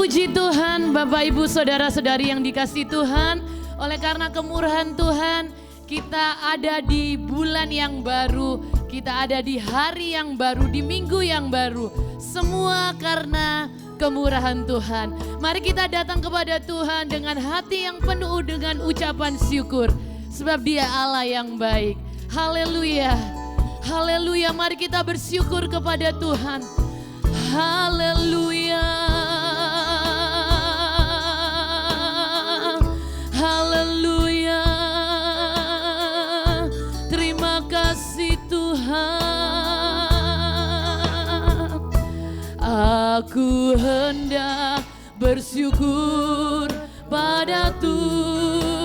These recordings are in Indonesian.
Puji Tuhan, Bapak Ibu Saudara-saudari yang dikasihi Tuhan. Oleh karena kemurahan Tuhan, kita ada di bulan yang baru, kita ada di hari yang baru, di minggu yang baru. Semua karena kemurahan Tuhan. Mari kita datang kepada Tuhan dengan hati yang penuh dengan ucapan syukur. Sebab Dia Allah yang baik. Haleluya. Haleluya, mari kita bersyukur kepada Tuhan. Haleluya. Haleluya. Terima kasih Tuhan. Aku hendak bersyukur pada Tuhan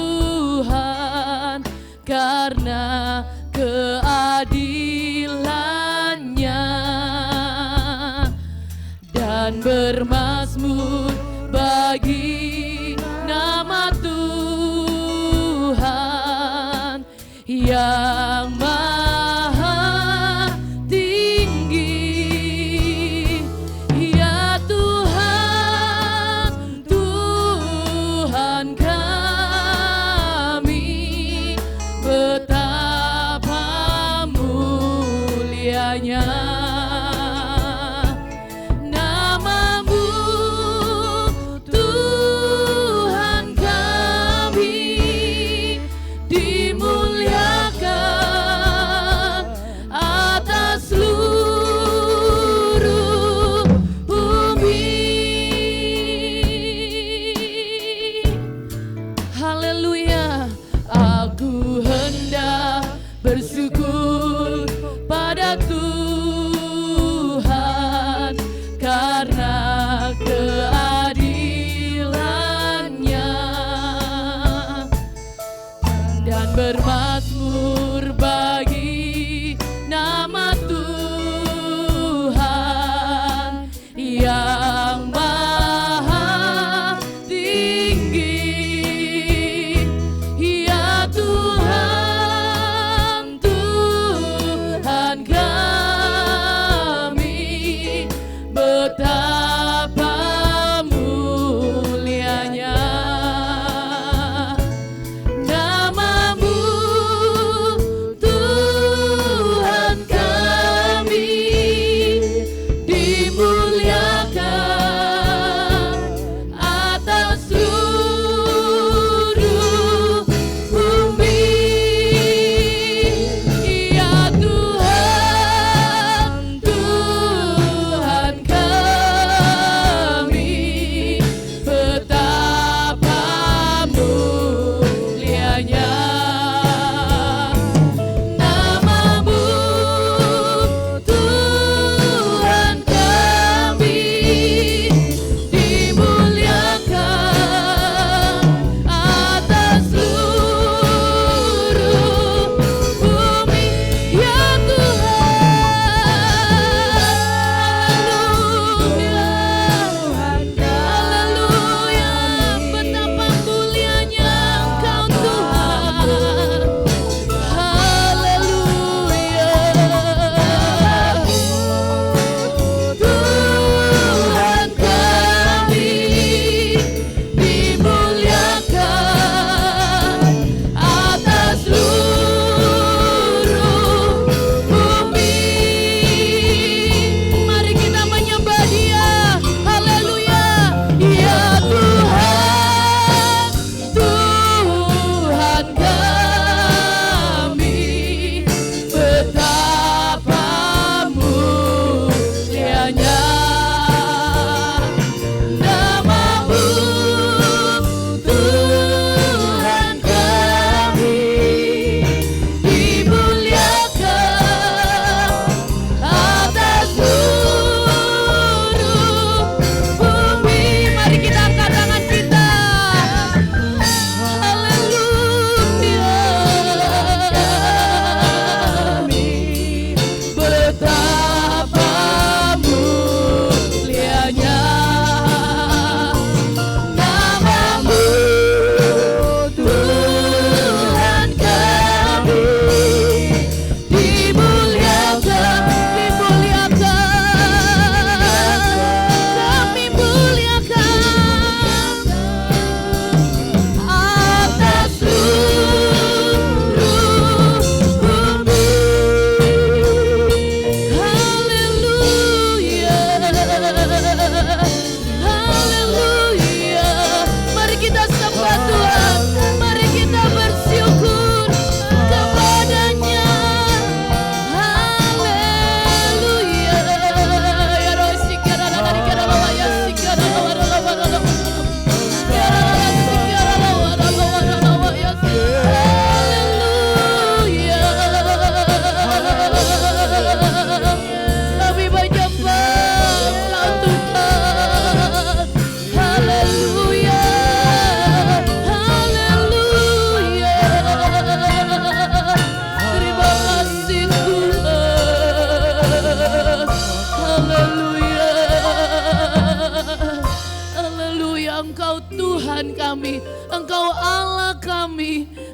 karena keadilannya dan bermazmur bagi nama Tuhan yang maha tinggi. Ya Tuhan, Tuhan kami, betapa mulianya namamu, Tuhan kami, dimuliakan atas seluruh bumi. Haleluya. Aku hendak bersyukur pada Tuhan karena keadilannya dan bermazmur bagi nama Tuhan yang maha tinggi. Ya Tuhan, Tuhan kami, betapa mulianya namamu,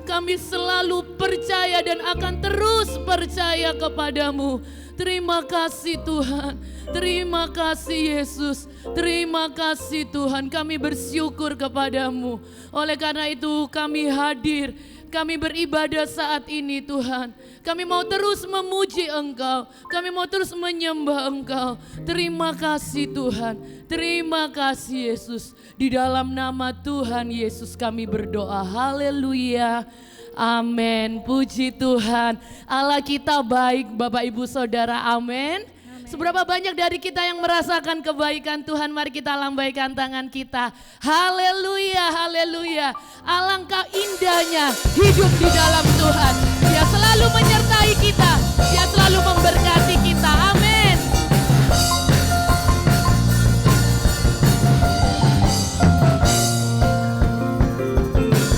Kami selalu percaya dan akan terus percaya kepadamu. Terima kasih Tuhan. Terima kasih Yesus. Terima kasih Tuhan. Kami bersyukur kepadamu. Oleh karena itu kami hadir. Kami beribadah saat ini Tuhan. Kami mau terus memuji Engkau. Kami mau terus menyembah Engkau. Terima kasih Tuhan. Terima kasih Yesus. Di dalam nama Tuhan Yesus kami berdoa. Haleluya. Amin. Puji Tuhan. Allah kita baik Bapak Ibu Saudara. Amin. Seberapa banyak dari kita yang merasakan kebaikan Tuhan, mari kita lambaikan tangan kita. Haleluya, haleluya. Alangkah indahnya hidup di dalam Tuhan. Dia selalu menyertai kita, Dia selalu memberkati kita. Amin.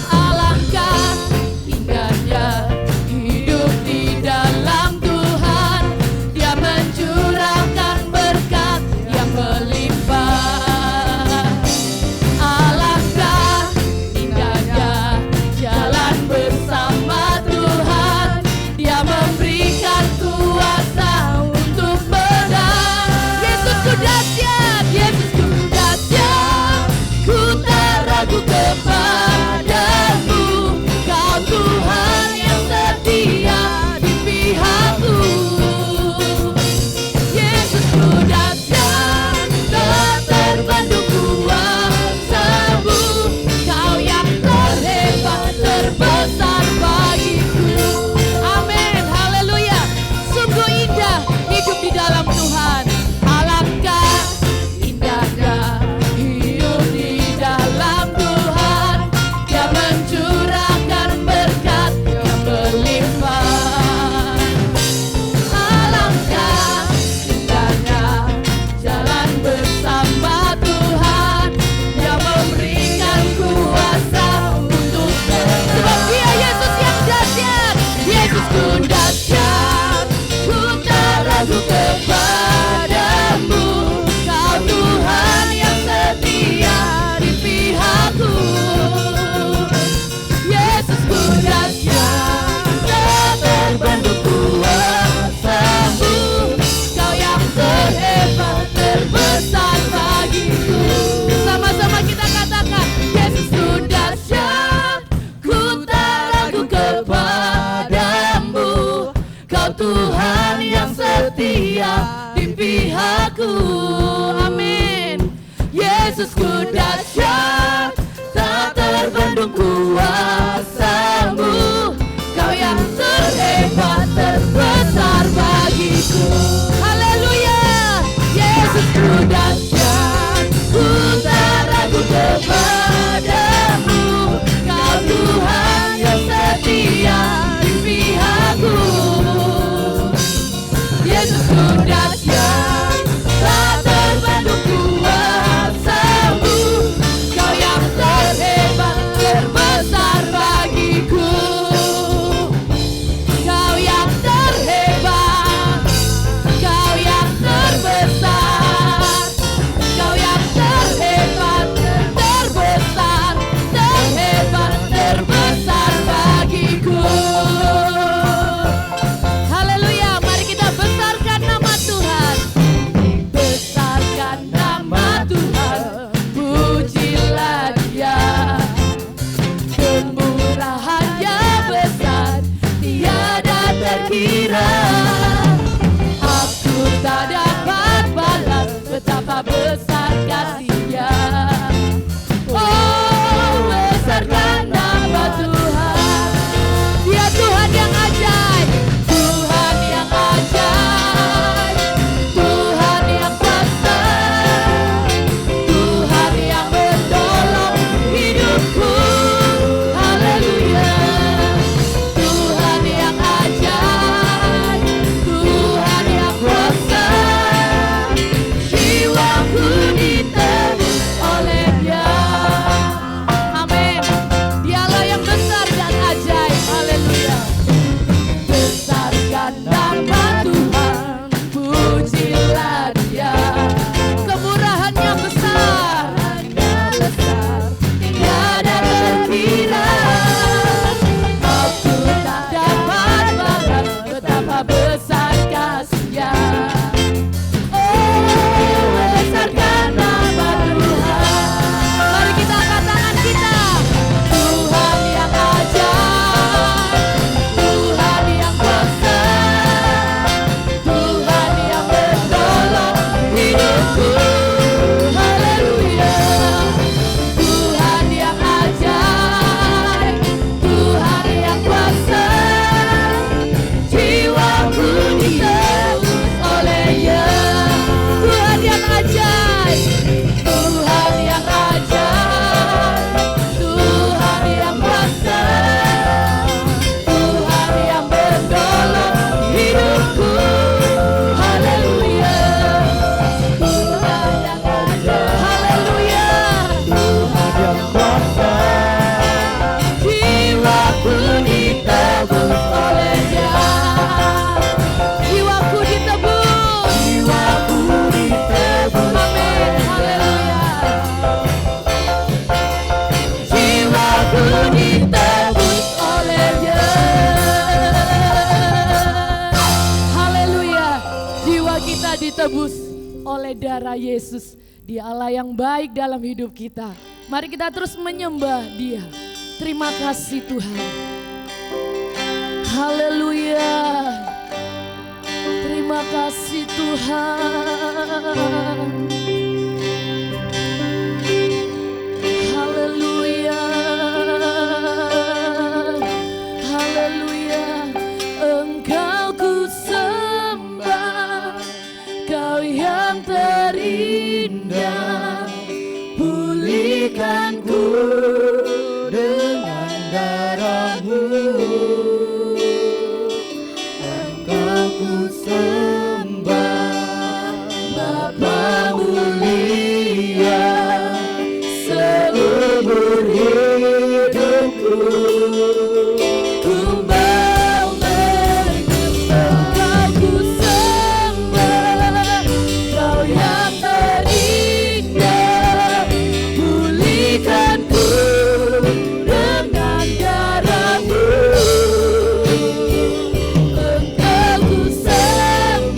Alangkah indahnya hidup di dalam Tuhan. Dia mencurahkan berkat yang melimpah. Alangkah indahnya jalan bersama Tuhan. Dia memberikan kuasa untuk menang. Yesusku dahsyat, Yesusku dahsyat. Ku tak ragu kepadamu. Kau Tuhan yang setia di pihakku. Yesusku dahsyat, tak terbanding kuasamu. Kau yang terhebat, terbesar bagiku. Amin, haleluya. Sungguh indah hidup di dalam Tuhan. Alangkah indahnya hidup di dalam Tuhan. Dia mencurahkan berkat yang berlimpah. Alangkah indahnya jalan bersama Tuhan. Dia memberikan kuasa untuk sebab Dia Yesus yang dahsyat. Yesusku dahsyat. Ku tak ragu kepadamu. Kau Tuhan yang setia di pihakku. Yesusku dahsyat, tak terbanding kuasamu. Kau yang terhebat, terbesar bagiku. Sama-sama kita katakan, Yesusku dahsyat. Ku tak ragu kepadamu. Kau Tuhan yang setia di pihakku. Amin. Yesusku dahsyat, tak terbanding kuasamu. Kau yang terhebat, terbesar bagiku. Haleluya. Yesusku dahsyat, ku tak ragu kepadamu. Kau Tuhan yang setia di pihakku. Yesusku dahsyat, tak terbanding kuasamu. Kau yang terhebat, terbesar bagiku. Kau yang terhebat, Kau yang terbesar. ditebus oleh darah Yesus. Dia Allah yang baik dalam hidup kita. Mari kita terus menyembah Dia. Terima kasih Tuhan. Haleluya. Terima kasih Tuhan. Haleluya. Haleluya. Engkau ku sembah, Kau yang terindah. Pulihkanku dengan darah-Mu. Engkau ku sembah, Bapa mulia, seumur hidupku tumbang menyembah. Engkau ku sembah, Kau yang terindah. Pulihkanku dengan darah-Mu. Engkau ku sembah,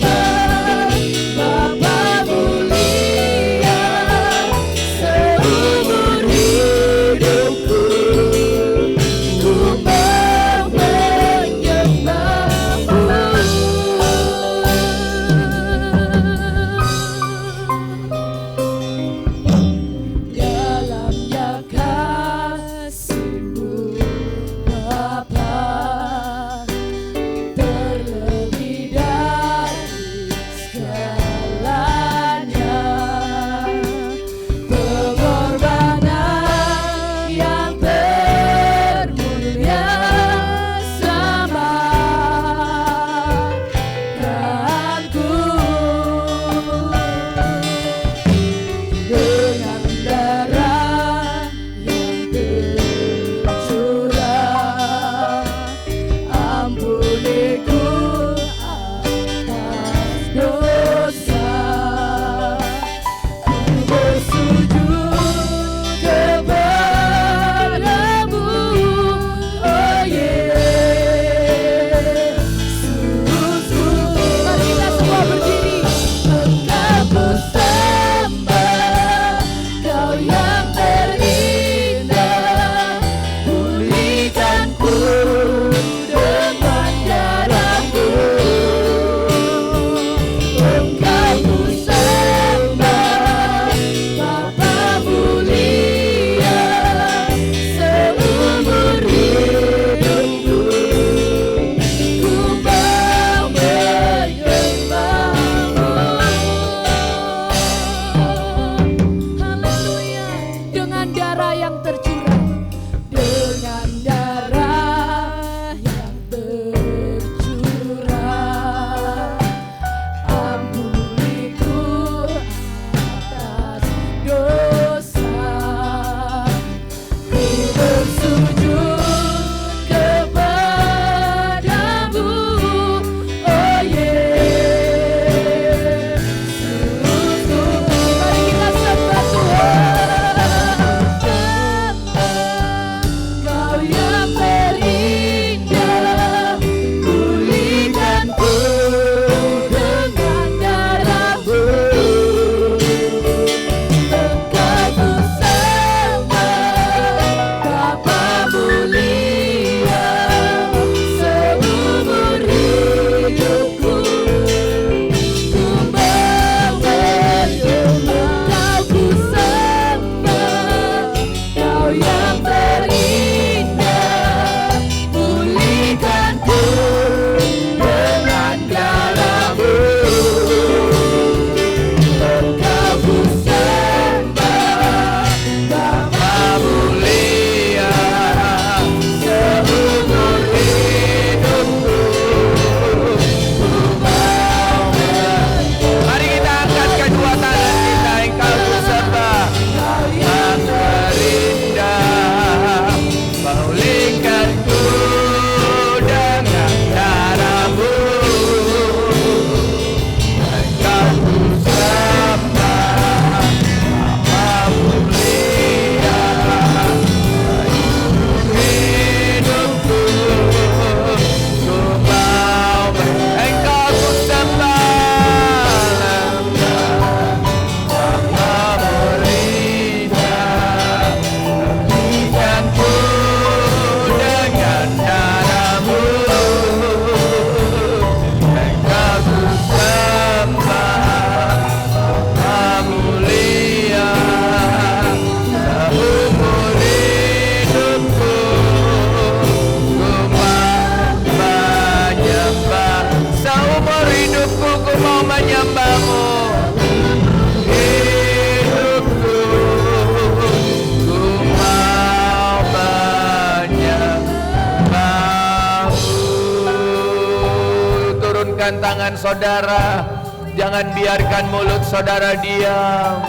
lembutkan tangan saudara. Jangan biarkan mulut saudara diam.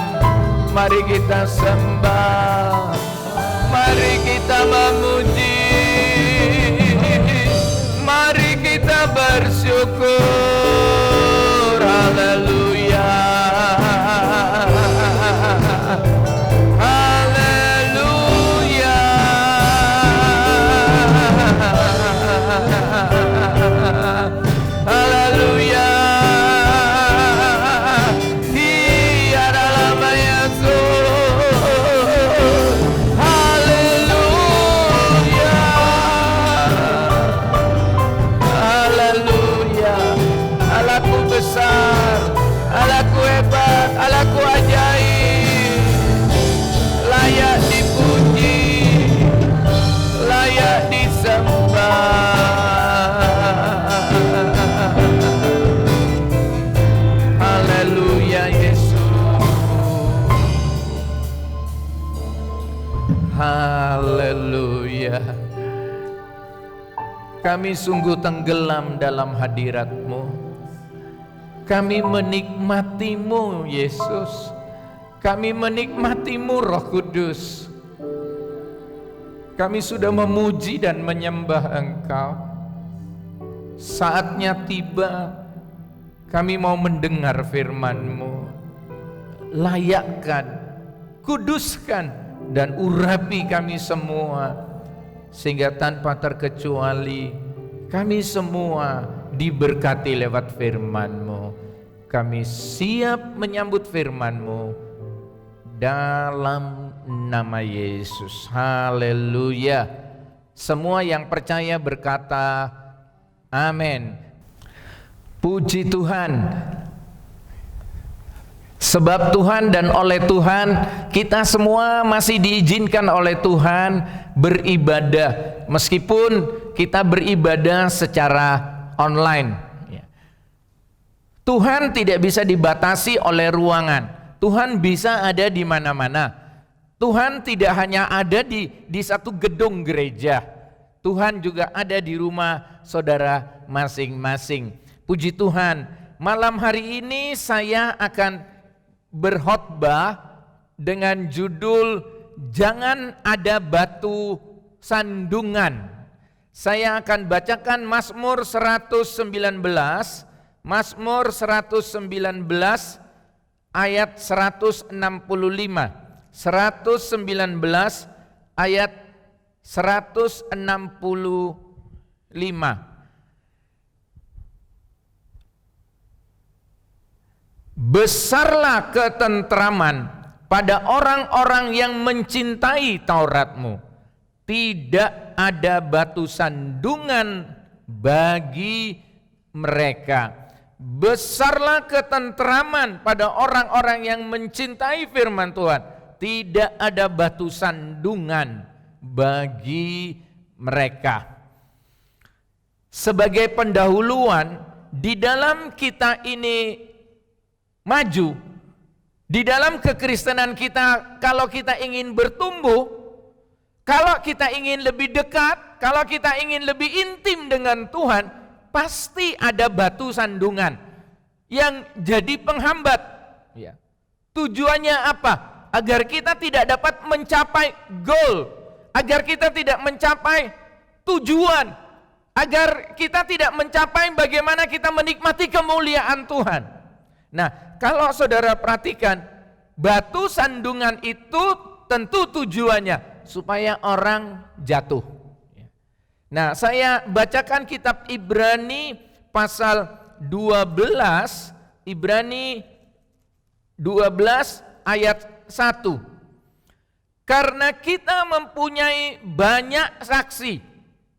Mari kita sembah, mari kita memuji, mari kita bersyukur. Haleluya, haleluya, haleluya. Besar, Allahku hebat, Allahku ajaib, layak dipuji, layak disembah. Haleluya Yesus, haleluya. Kami sungguh tenggelam dalam hadirat-Mu. Kami menikmati-Mu Yesus. Kami menikmati-Mu Roh Kudus. Kami sudah memuji dan menyembah Engkau. Saatnya tiba, kami mau mendengar firman-Mu. Layakkan, kuduskan, dan urapi kami semua, sehingga tanpa terkecuali kami semua diberkati lewat firman-Mu. Kami siap menyambut firman-Mu dalam nama Yesus. Haleluya. Semua yang percaya berkata amin. Puji Tuhan. Sebab Tuhan dan oleh Tuhan kita semua masih diizinkan oleh Tuhan beribadah, meskipun kita beribadah secara online. Tuhan tidak bisa dibatasi oleh ruangan. Tuhan bisa ada di mana-mana. Tuhan tidak hanya ada di satu gedung gereja. Tuhan juga ada di rumah saudara masing-masing. Puji Tuhan, malam hari ini saya akan berkhotbah dengan judul Jangan Ada Batu Sandungan. Saya akan bacakan Mazmur 119, Mazmur 119 ayat 165. 119 ayat 165. Besarlah ketentraman pada orang-orang yang mencintai Taurat-Mu. Tidak ada batu sandungan bagi mereka. Besarlah ketentraman pada orang-orang yang mencintai firman Tuhan. Tidak ada batu sandungan bagi mereka. Sebagai pendahuluan, di dalam kita ini maju, di dalam kekristenan kita, kalau kita ingin bertumbuh, kalau kita ingin lebih dekat, kalau kita ingin lebih intim dengan Tuhan, pasti ada batu sandungan yang jadi penghambat. Ya. Tujuannya apa? Agar kita tidak dapat mencapai goal, agar kita tidak mencapai tujuan, agar kita tidak mencapai bagaimana kita menikmati kemuliaan Tuhan. Nah, kalau saudara perhatikan, batu sandungan itu tentu tujuannya supaya orang jatuh. Nah, saya bacakan kitab Ibrani pasal 12, Ibrani 12 ayat 1. Karena kita mempunyai banyak saksi,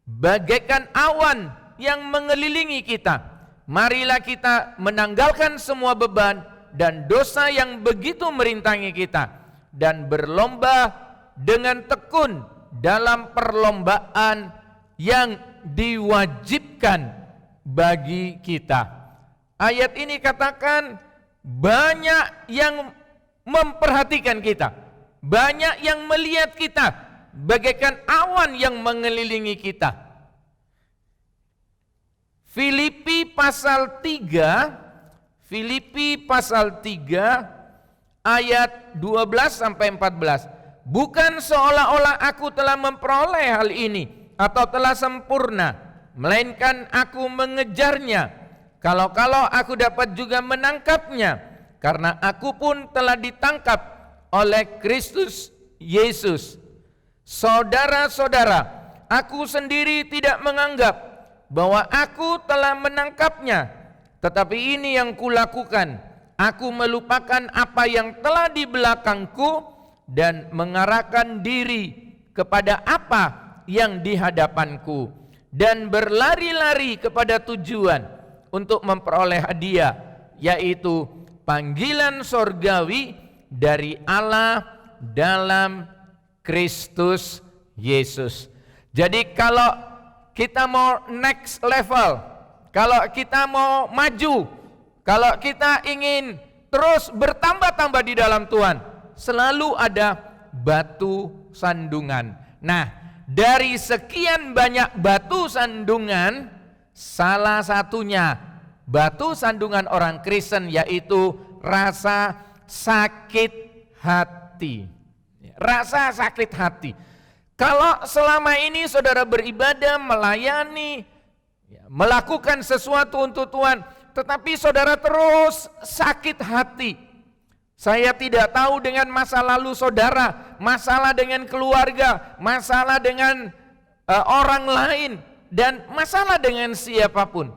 bagaikan awan yang mengelilingi kita, marilah kita menanggalkan semua beban dan dosa yang begitu merintangi kita, dan berlomba dengan tekun dalam perlombaan yang diwajibkan bagi kita. Ayat ini katakan banyak yang memperhatikan kita, banyak yang melihat kita bagaikan awan yang mengelilingi kita. Filipi pasal 3 ayat 12 sampai 14. Bukan seolah-olah aku telah memperoleh hal ini atau telah sempurna, melainkan aku mengejarnya. Kalau-kalau aku dapat juga menangkapnya, karena aku pun telah ditangkap oleh Kristus Yesus. Saudara-saudara, aku sendiri tidak menganggap bahwa aku telah menangkapnya, tetapi ini yang kulakukan, aku melupakan apa yang telah di belakangku dan mengarahkan diri kepada apa yang di hadapanku, dan berlari-lari kepada tujuan untuk memperoleh hadiah, yaitu panggilan sorgawi dari Allah dalam Kristus Yesus. Jadi kalau kita mau next level, kalau kita mau maju, kalau kita ingin terus bertambah-tambah di dalam Tuhan, selalu ada batu sandungan. Nah, dari sekian banyak batu sandungan, salah satunya batu sandungan orang Kristen yaitu rasa sakit hati. Rasa sakit hati. Kalau selama ini saudara beribadah, melayani, melakukan sesuatu untuk Tuhan, tetapi saudara terus sakit hati. Saya tidak tahu dengan masa lalu saudara, masalah dengan keluarga, masalah dengan orang lain, dan masalah dengan siapapun.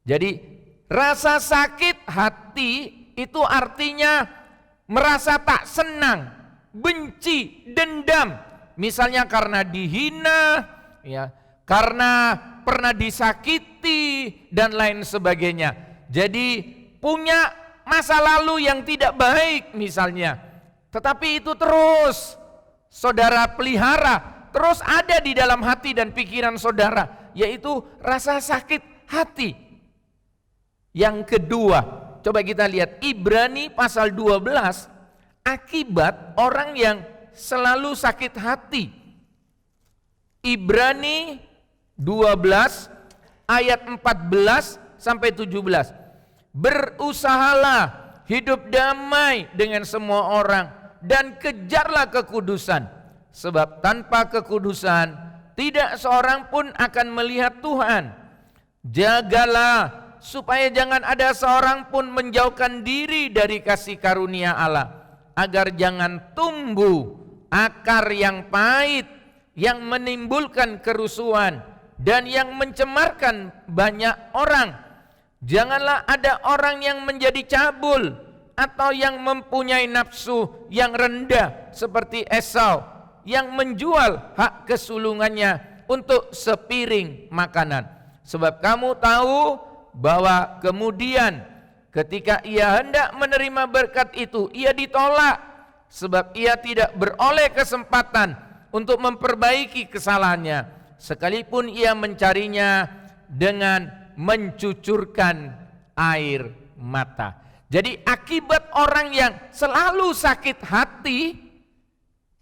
Jadi rasa sakit hati itu artinya merasa tak senang, benci, dendam. Misalnya karena dihina, ya, karena pernah disakiti dan lain sebagainya. Jadi punya masa lalu yang tidak baik misalnya. Tetapi itu terus saudara pelihara, terus ada di dalam hati dan pikiran saudara, yaitu rasa sakit hati. Yang kedua, coba kita lihat Ibrani pasal 12, akibat orang yang selalu sakit hati. Ibrani 12 ayat 14 sampai 17. Berusahalah hidup damai dengan semua orang dan kejarlah kekudusan, sebab tanpa kekudusan tidak seorang pun akan melihat Tuhan. Jagalah supaya jangan ada seorang pun menjauhkan diri dari kasih karunia Allah, agar jangan tumbuh akar yang pahit yang menimbulkan kerusuhan dan yang mencemarkan banyak orang. Janganlah ada orang yang menjadi cabul atau yang mempunyai nafsu yang rendah seperti Esau, yang menjual hak kesulungannya untuk sepiring makanan. Sebab kamu tahu bahwa kemudian ketika ia hendak menerima berkat itu, ia ditolak, sebab ia tidak beroleh kesempatan untuk memperbaiki kesalahannya, sekalipun ia mencarinya dengan mencucurkan air mata. Jadi akibat orang yang selalu sakit hati,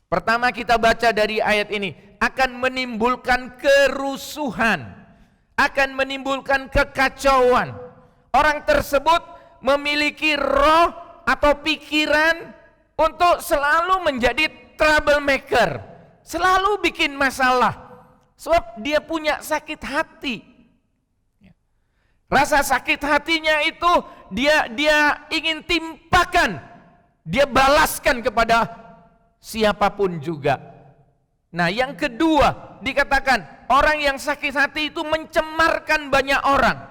pertama kita baca dari ayat ini, akan menimbulkan kerusuhan, akan menimbulkan kekacauan. Orang tersebut memiliki roh atau pikiran untuk selalu menjadi troublemaker, selalu bikin masalah, sebab dia punya sakit hati. Rasa sakit hatinya itu dia ingin timpakan, dia balaskan kepada siapapun juga. Nah, yang kedua dikatakan orang yang sakit hati itu mencemarkan banyak orang.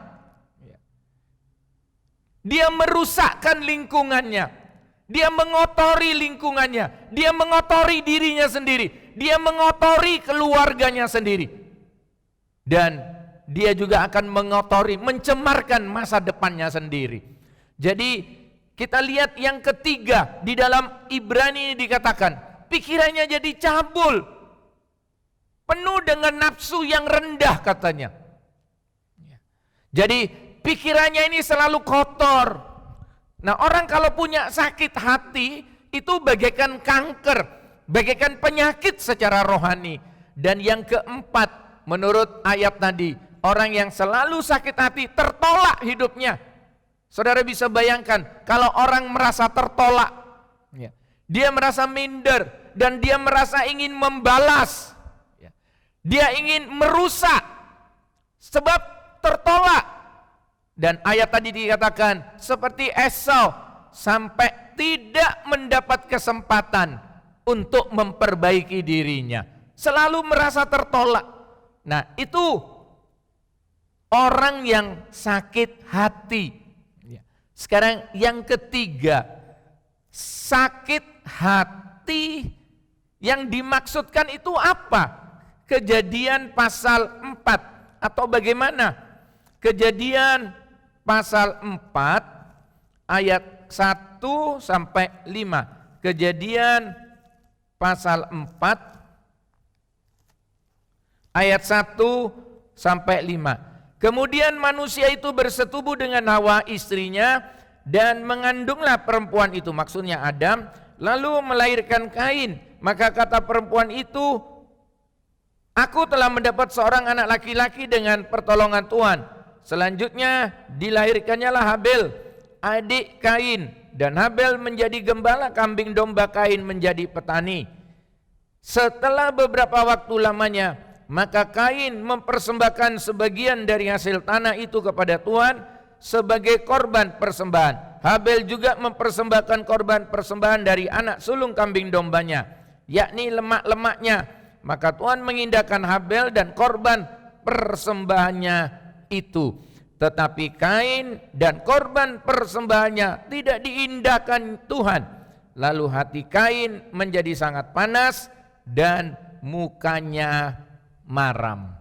Dia merusakkan lingkungannya, dia mengotori lingkungannya, dia mengotori dirinya sendiri, dia mengotori keluarganya sendiri, dan dia juga akan mengotori, mencemarkan masa depannya sendiri. Jadi kita lihat yang ketiga di dalam Ibrani ini dikatakan pikirannya jadi cabul, penuh dengan nafsu yang rendah katanya. Jadi pikirannya ini selalu kotor. Nah, orang kalau punya sakit hati itu bagaikan kanker, bagaikan penyakit secara rohani. Dan yang keempat menurut ayat tadi, orang yang selalu sakit hati tertolak hidupnya. Saudara bisa bayangkan kalau orang merasa tertolak, ya, dia merasa minder dan dia merasa ingin membalas, ya, dia ingin merusak sebab tertolak. Dan ayat tadi dikatakan seperti Esau sampai tidak mendapat kesempatan untuk memperbaiki dirinya, selalu merasa tertolak. Nah, itu orang yang sakit hati. Sekarang yang ketiga, sakit hati yang dimaksudkan itu apa? Kejadian pasal 4 atau bagaimana? Kejadian pasal 4 ayat 1 sampai 5. Kejadian pasal 4 ayat 1 sampai 5. Kemudian manusia itu bersetubuh dengan Hawa istrinya dan mengandunglah perempuan itu, maksudnya Adam, lalu melahirkan Kain. Maka kata perempuan itu, aku telah mendapat seorang anak laki-laki dengan pertolongan Tuhan. Selanjutnya dilahirkannya lah Habel, adik Kain, dan Habel menjadi gembala kambing domba, Kain menjadi petani. Setelah beberapa waktu lamanya, maka Kain mempersembahkan sebagian dari hasil tanah itu kepada Tuhan sebagai korban persembahan. Habel juga mempersembahkan korban persembahan dari anak sulung kambing dombanya, yakni lemak-lemaknya. Maka Tuhan mengindahkan Habel dan korban persembahannya itu. Tetapi Kain dan korban persembahannya tidak diindahkan Tuhan. Lalu hati Kain menjadi sangat panas dan mukanya maram.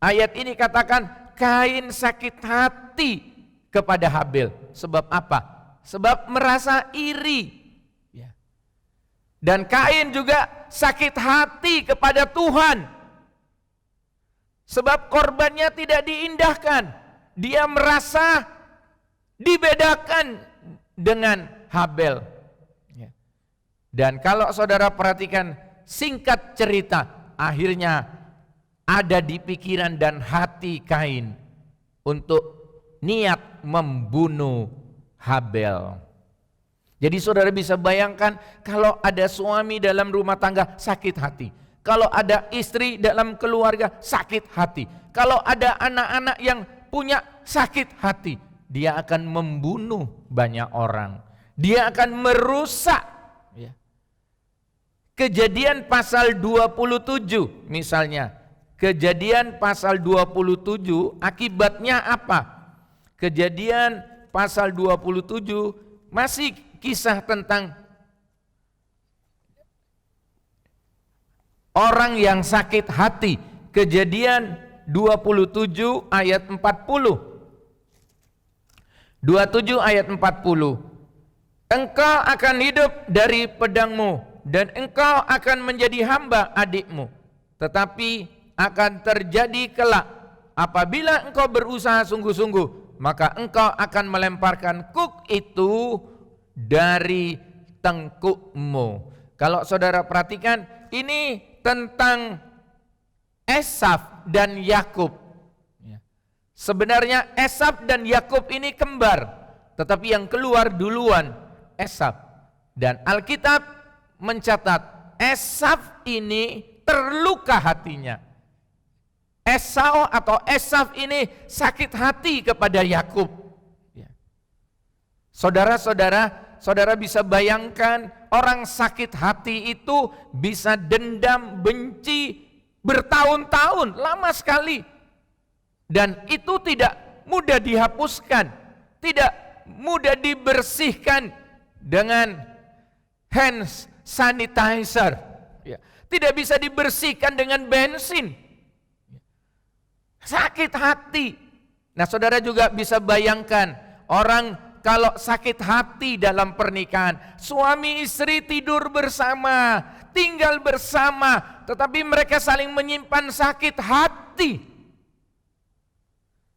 Ayat ini katakan Kain sakit hati kepada Habel. Sebab apa? Sebab merasa iri. Dan Kain juga sakit hati kepada Tuhan. Sebab korbannya tidak diindahkan. Dia merasa dibedakan dengan Habel. Dan kalau saudara perhatikan singkat cerita, akhirnya ada di pikiran dan hati Kain untuk niat membunuh Habel. Jadi saudara bisa bayangkan kalau ada suami dalam rumah tangga sakit hati, kalau ada istri dalam keluarga sakit hati, kalau ada anak-anak yang punya sakit hati, dia akan membunuh banyak orang, dia akan merusak. Kejadian pasal 27 misalnya, Kejadian pasal 27 akibatnya apa? Kejadian pasal 27 masih kisah tentang orang yang sakit hati. Kejadian 27 ayat 40. 27 ayat 40. Engkau akan hidup dari pedangmu dan engkau akan menjadi hamba adikmu. Tetapi akan terjadi kelak apabila engkau berusaha sungguh-sungguh, maka engkau akan melemparkan kuk itu dari tengkukmu. Kalau saudara perhatikan, ini tentang Esaf dan Yakub. Sebenarnya Esaf dan Yakub ini kembar, tetapi yang keluar duluan Esaf. Dan Alkitab mencatat Esaf ini terluka hatinya. Esau atau Esaf ini sakit hati kepada Yakub. Saudara bisa bayangkan orang sakit hati itu bisa dendam, benci bertahun-tahun, lama sekali. Dan itu tidak mudah dihapuskan, tidak mudah dibersihkan dengan hand sanitizer. Tidak bisa dibersihkan dengan bensin. Sakit hati. Nah, saudara juga bisa bayangkan orang kalau sakit hati dalam pernikahan, suami istri tidur bersama, tinggal bersama, tetapi mereka saling menyimpan sakit hati.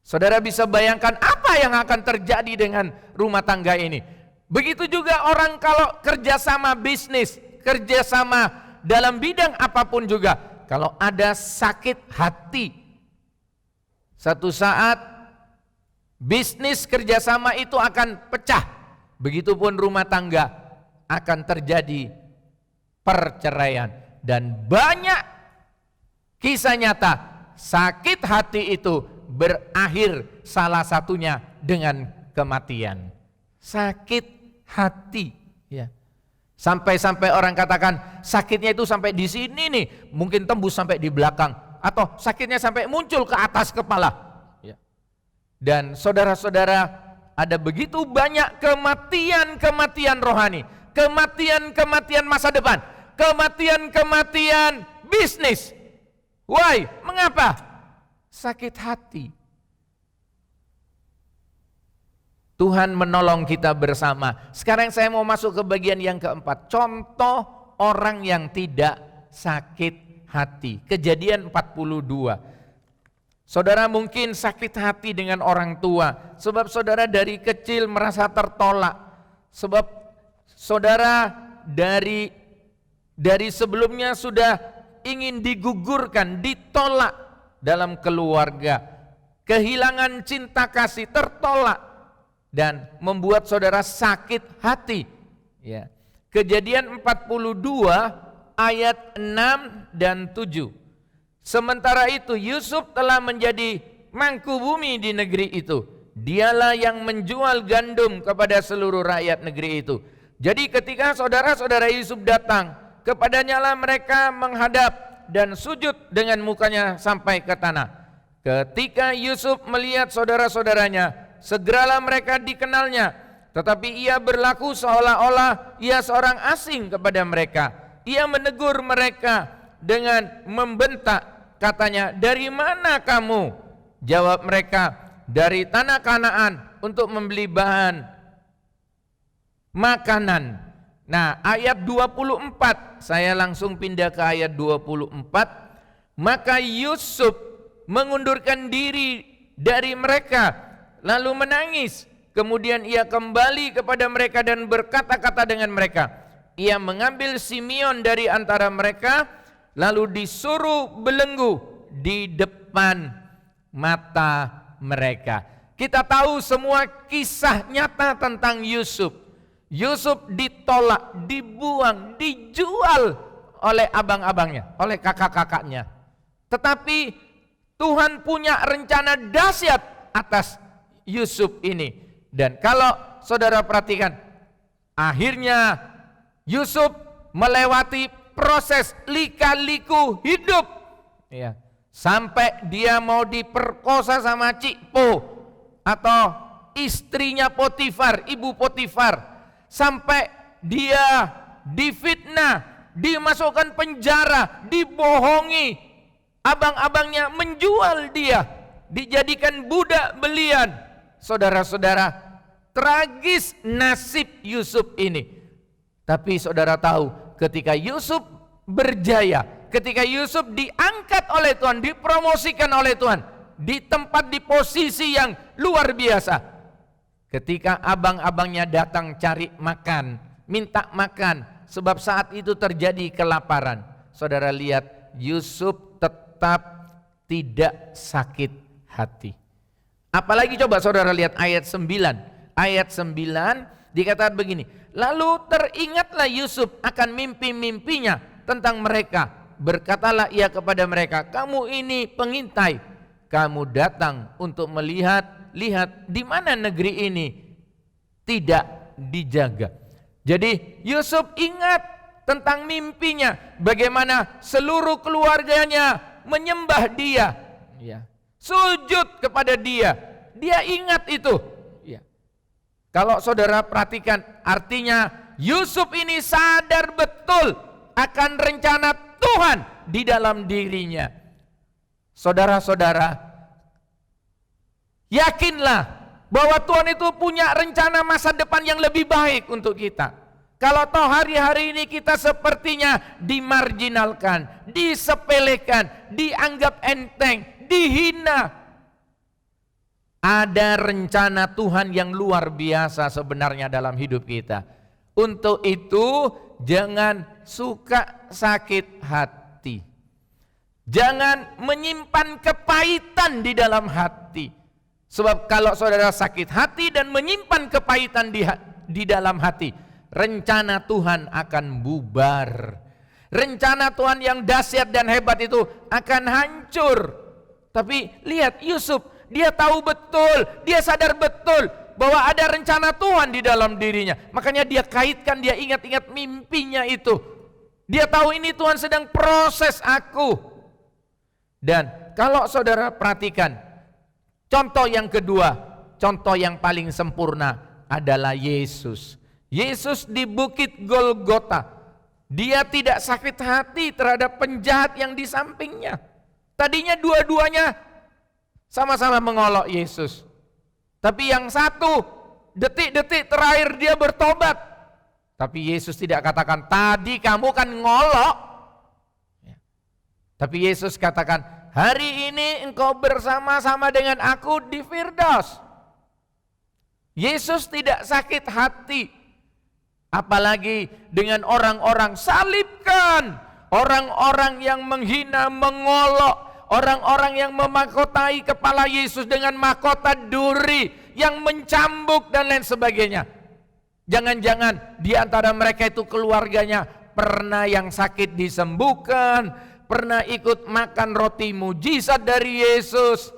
Saudara bisa bayangkan apa yang akan terjadi dengan rumah tangga ini. Begitu juga orang kalau kerjasama bisnis, kerjasama dalam bidang apapun juga, kalau ada sakit hati, Satu saat bisnis kerjasama itu akan pecah. Begitupun rumah tangga akan terjadi perceraian. Dan banyak kisah nyata sakit hati itu berakhir salah satunya dengan kematian. Sakit hati, ya. Sampai-sampai orang katakan sakitnya itu sampai di sini nih, mungkin tembus sampai di belakang, atau sakitnya sampai muncul ke atas kepala. Ya. Dan saudara-saudara, ada begitu banyak kematian-kematian rohani, kematian-kematian masa depan, kematian-kematian bisnis. Why? Mengapa? Sakit hati. Tuhan menolong kita bersama. Sekarang saya mau masuk ke bagian yang keempat. Contoh orang yang tidak sakit hati. Kejadian 42. Saudara mungkin sakit hati dengan orang tua. Sebab saudara dari kecil merasa tertolak. Sebab saudara dari sebelumnya sudah ingin digugurkan, ditolak dalam keluarga. Kehilangan cinta kasih, tertolak. Dan membuat saudara sakit hati. Ya. Kejadian 42 ayat 6 dan 7. Sementara itu Yusuf telah menjadi mangku bumi di negeri itu. Dialah yang menjual gandum kepada seluruh rakyat negeri itu. Jadi ketika saudara-saudara Yusuf datang, kepadanya lah mereka menghadap dan sujud dengan mukanya sampai ke tanah. Ketika Yusuf melihat saudara-saudaranya, segeralah mereka dikenalnya, tetapi ia berlaku seolah-olah ia seorang asing kepada mereka. Ia menegur mereka dengan membentak, katanya, "Dari mana kamu?" Jawab mereka, "Dari tanah Kanaan untuk membeli bahan makanan." Nah, ayat 24, saya langsung pindah ke ayat 24. Maka Yusuf mengundurkan diri dari mereka, lalu menangis. Kemudian ia kembali kepada mereka dan berkata-kata dengan mereka. Ia mengambil Simeon dari antara mereka, lalu disuruh belenggu di depan mata mereka. Kita tahu semua kisah nyata tentang Yusuf. Yusuf ditolak, dibuang, dijual oleh abang-abangnya, oleh kakak-kakaknya. Tetapi Tuhan punya rencana dahsyat atas Yusuf ini. Dan kalau saudara perhatikan, akhirnya Yusuf melewati proses lika-liku hidup, ya, sampai dia mau diperkosa sama Cikpo atau istrinya Potifar, ibu Potifar, sampai dia difitnah, dimasukkan penjara, dibohongi, abang-abangnya menjual dia, dijadikan budak belian. Saudara-saudara, tragis nasib Yusuf ini. Tapi saudara tahu, ketika Yusuf berjaya, ketika Yusuf diangkat oleh Tuhan, dipromosikan oleh Tuhan, di tempat, di posisi yang luar biasa. Ketika abang-abangnya datang cari makan, minta makan, sebab saat itu terjadi kelaparan. Saudara lihat, Yusuf tetap tidak sakit hati. Apalagi coba saudara lihat ayat 9. Ayat 9 dikatakan begini. Lalu teringatlah Yusuf akan mimpi-mimpinya tentang mereka. Berkatalah ia kepada mereka, "Kamu ini pengintai. Kamu datang untuk melihat di mana negeri ini tidak dijaga." Jadi Yusuf ingat tentang mimpinya, bagaimana seluruh keluarganya menyembah dia, ya, sujud kepada dia. Dia ingat itu, ya. Kalau saudara perhatikan, artinya Yusuf ini sadar betul akan rencana Tuhan di dalam dirinya. Saudara-saudara, yakinlah bahwa Tuhan itu punya rencana masa depan yang lebih baik untuk kita. Kalau toh hari-hari ini kita sepertinya dimarginalkan, disepelekan, dianggap enteng, dihina, ada rencana Tuhan yang luar biasa sebenarnya dalam hidup kita. Untuk itu jangan suka sakit hati. Jangan menyimpan kepahitan di dalam hati. Sebab kalau saudara sakit hati dan menyimpan kepahitan di dalam hati, rencana Tuhan akan bubar. Rencana Tuhan yang dahsyat dan hebat itu akan hancur. Tapi lihat Yusuf, dia tahu betul, dia sadar betul bahwa ada rencana Tuhan di dalam dirinya. Makanya dia kaitkan, dia ingat-ingat mimpinya itu. Dia tahu ini Tuhan sedang proses aku. Dan kalau saudara perhatikan, contoh yang kedua, contoh yang paling sempurna adalah Yesus. Yesus di Bukit Golgota, dia tidak sakit hati terhadap penjahat yang di sampingnya. Tadinya dua-duanya sama-sama mengolok Yesus. Tapi yang satu, detik-detik terakhir dia bertobat. Tapi Yesus tidak katakan, tadi kamu kan ngolok. Tapi Yesus katakan, hari ini engkau bersama-sama dengan aku di Firdaus. Yesus tidak sakit hati. Apalagi dengan orang-orang, salibkan. Orang-orang yang menghina, mengolok. Orang-orang yang memahkotai kepala Yesus dengan mahkota duri. Yang mencambuk dan lain sebagainya. Jangan-jangan di antara mereka itu keluarganya pernah yang sakit disembuhkan. Pernah ikut makan roti mujizat dari Yesus.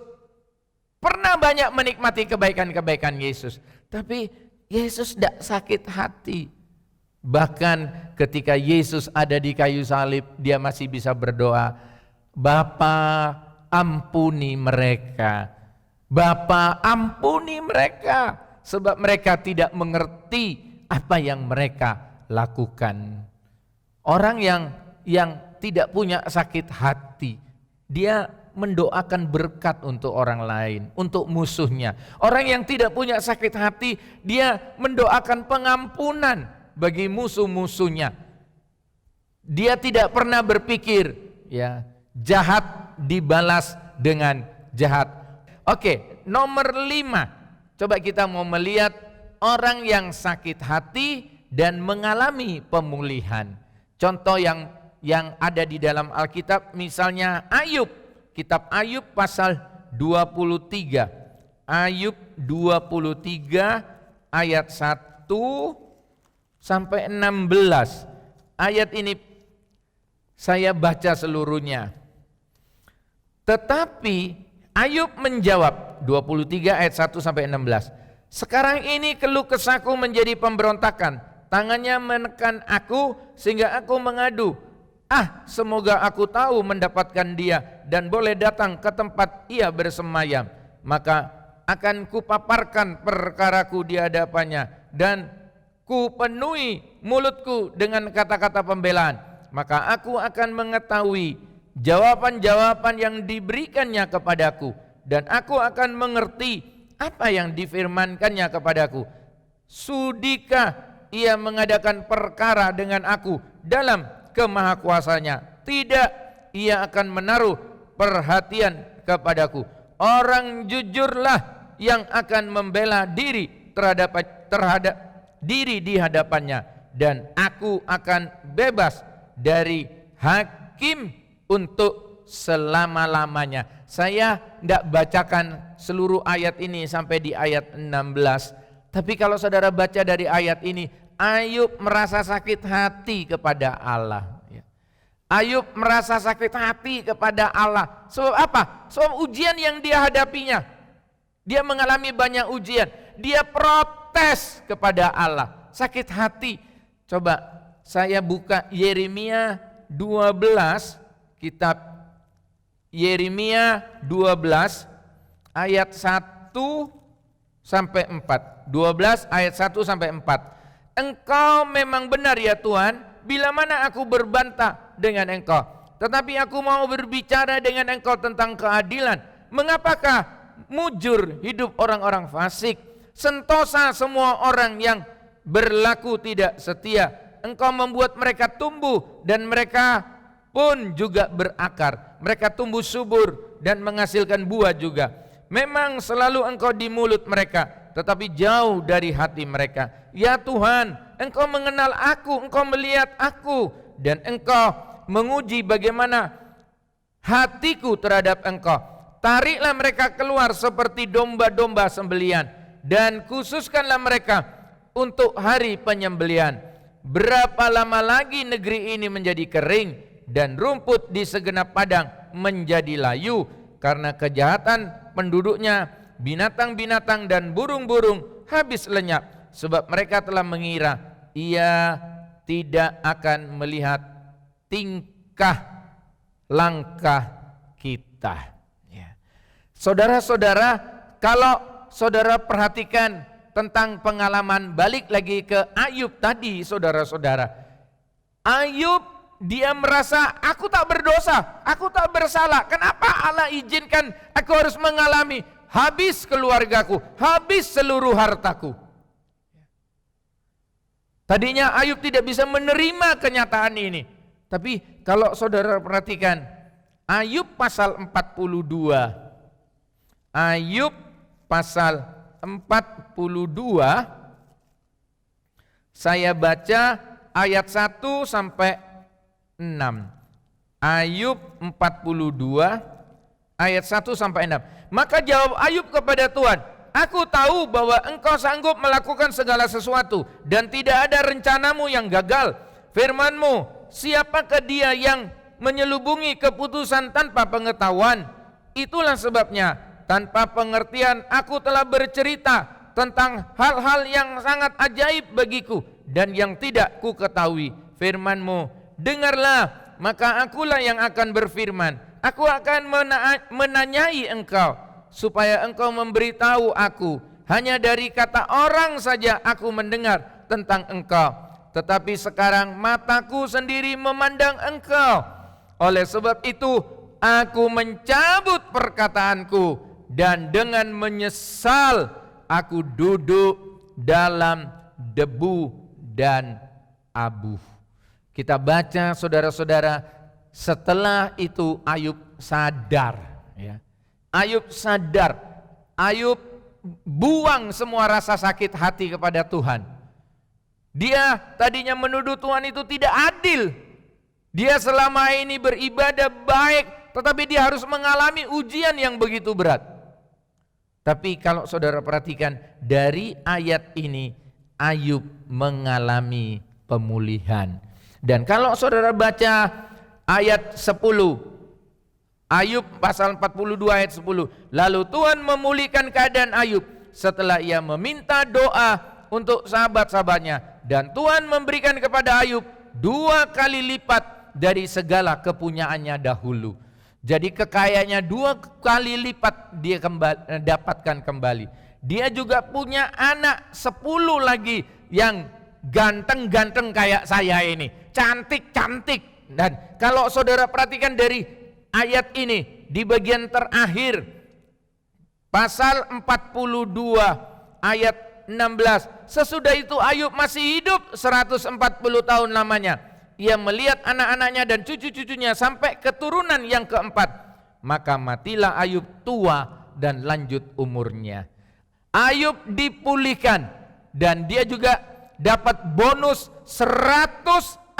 Pernah banyak menikmati kebaikan-kebaikan Yesus. Tapi Yesus tidak sakit hati. Bahkan ketika Yesus ada di kayu salib, dia masih bisa berdoa, Bapa ampuni mereka. Bapa ampuni mereka. Sebab mereka tidak mengerti apa yang mereka lakukan. Orang yang tidak punya sakit hati, dia mendoakan berkat untuk orang lain, untuk musuhnya. Orang yang tidak punya sakit hati, dia mendoakan pengampunan bagi musuh-musuhnya. Dia tidak pernah berpikir ya jahat dibalas dengan jahat. Oke, nomor 5. Coba kita mau melihat orang yang sakit hati dan mengalami pemulihan. Contoh yang ada di dalam Alkitab, misalnya Ayub. Kitab Ayub pasal 23. Ayub 23 ayat 1 sampai 16. Ayat ini saya baca seluruhnya. Tetapi Ayub menjawab, 23 ayat 1 sampai 16. Sekarang ini keluh kesahku menjadi pemberontakan. Tangannya menekan aku sehingga aku mengadu. Semoga aku tahu mendapatkan dia dan boleh datang ke tempat ia bersemayam. Maka akan kupaparkan perkaraku di hadapannya dan ku penuhi mulutku dengan kata-kata pembelaan. Maka aku akan mengetahui jawaban-jawaban yang diberikannya kepadaku. Dan aku akan mengerti apa yang difirmankannya kepadaku. Sudikah ia mengadakan perkara dengan aku dalam kemahakuasanya? Tidak, ia akan menaruh perhatian kepadaku. Orang jujurlah yang akan membela diri terhadap diri di hadapannya, dan aku akan bebas dari hakim untuk selama-lamanya. Saya tidak bacakan seluruh ayat ini sampai di ayat 16. Tapi kalau saudara baca dari ayat ini, Ayub merasa sakit hati kepada Allah. Ayub merasa sakit hati kepada Allah. Sebab apa? Sebab ujian yang dia hadapinya. Dia mengalami banyak ujian. Dia protes kepada Allah. Sakit hati. Coba saya buka Yeremia 12. Kitab Yeremia 12 ayat 1 sampai 4. 12 ayat 1 sampai 4. Engkau memang benar ya Tuhan, bila mana aku berbantah dengan Engkau. Tetapi aku mau berbicara dengan Engkau tentang keadilan. Mengapakah mujur hidup orang-orang fasik? Sentosa semua orang yang berlaku tidak setia. Engkau membuat mereka tumbuh dan mereka pun juga berakar. Mereka tumbuh subur dan menghasilkan buah juga. Memang selalu Engkau di mulut mereka, tetapi jauh dari hati mereka. Ya Tuhan, Engkau mengenal aku, Engkau melihat aku, dan Engkau menguji bagaimana hatiku terhadap engkau. Tariklah mereka keluar seperti domba-domba sembelian, dan khususkanlah mereka untuk hari penyembelian. Berapa lama lagi negeri ini menjadi kering, dan rumput di segenap padang menjadi layu, karena kejahatan penduduknya, binatang-binatang dan burung-burung habis lenyap, sebab mereka telah mengira ia tidak akan melihat tingkah langkah kita. Ya. Saudara-saudara, kalau saudara perhatikan tentang pengalaman, balik lagi ke Ayub tadi, saudara-saudara. Ayub, dia merasa, aku tak berdosa, aku tak bersalah. Kenapa Allah izinkan aku harus mengalami habis keluargaku, habis seluruh hartaku? Tadinya Ayub tidak bisa menerima kenyataan ini. Tapi kalau saudara perhatikan, Ayub pasal 42. Ayub pasal 42, saya baca ayat 1 sampai 6. Ayub 42 ayat 1 sampai 6. Maka jawab Ayub kepada Tuhan, aku tahu bahwa engkau sanggup melakukan segala sesuatu, dan tidak ada rencanamu yang gagal. Firman-Mu, siapakah dia yang menyelubungi keputusan tanpa pengetahuan? Itulah sebabnya tanpa pengertian aku telah bercerita tentang hal-hal yang sangat ajaib bagiku dan yang tidak ku ketahui. Firman-Mu, dengarlah, maka akulah yang akan berfirman. Aku akan menanyai engkau, supaya engkau memberitahu aku. Hanya dari kata orang saja aku mendengar tentang engkau, tetapi sekarang mataku sendiri memandang engkau. Oleh sebab itu aku mencabut perkataanku, dan dengan menyesal aku duduk dalam debu dan abu. Kita baca, saudara-saudara, setelah itu Ayub sadar, ya. Ayub sadar, Ayub buang semua rasa sakit hati kepada Tuhan. Dia tadinya menuduh Tuhan itu tidak adil. Dia selama ini beribadah baik, tetapi dia harus mengalami ujian yang begitu berat. Tapi kalau saudara perhatikan dari ayat ini, Ayub mengalami pemulihan. Dan kalau saudara baca ayat 10, Ayub pasal 42 ayat 10, lalu Tuhan memulihkan keadaan Ayub setelah ia meminta doa untuk sahabat-sahabatnya, dan Tuhan memberikan kepada Ayub 2 kali lipat dari segala kepunyaannya dahulu. Jadi kekayaannya 2 kali lipat dia dapatkan kembali. Dia juga punya anak 10 lagi yang ganteng-ganteng kayak saya ini, cantik-cantik. Dan kalau saudara perhatikan dari ayat ini di bagian terakhir pasal 42 ayat 16, sesudah itu Ayub masih hidup 140 tahun lamanya. Ia melihat anak-anaknya dan cucu-cucunya sampai keturunan yang keempat. Maka matilah Ayub tua dan lanjut umurnya. Ayub dipulihkan dan dia juga dapat bonus 140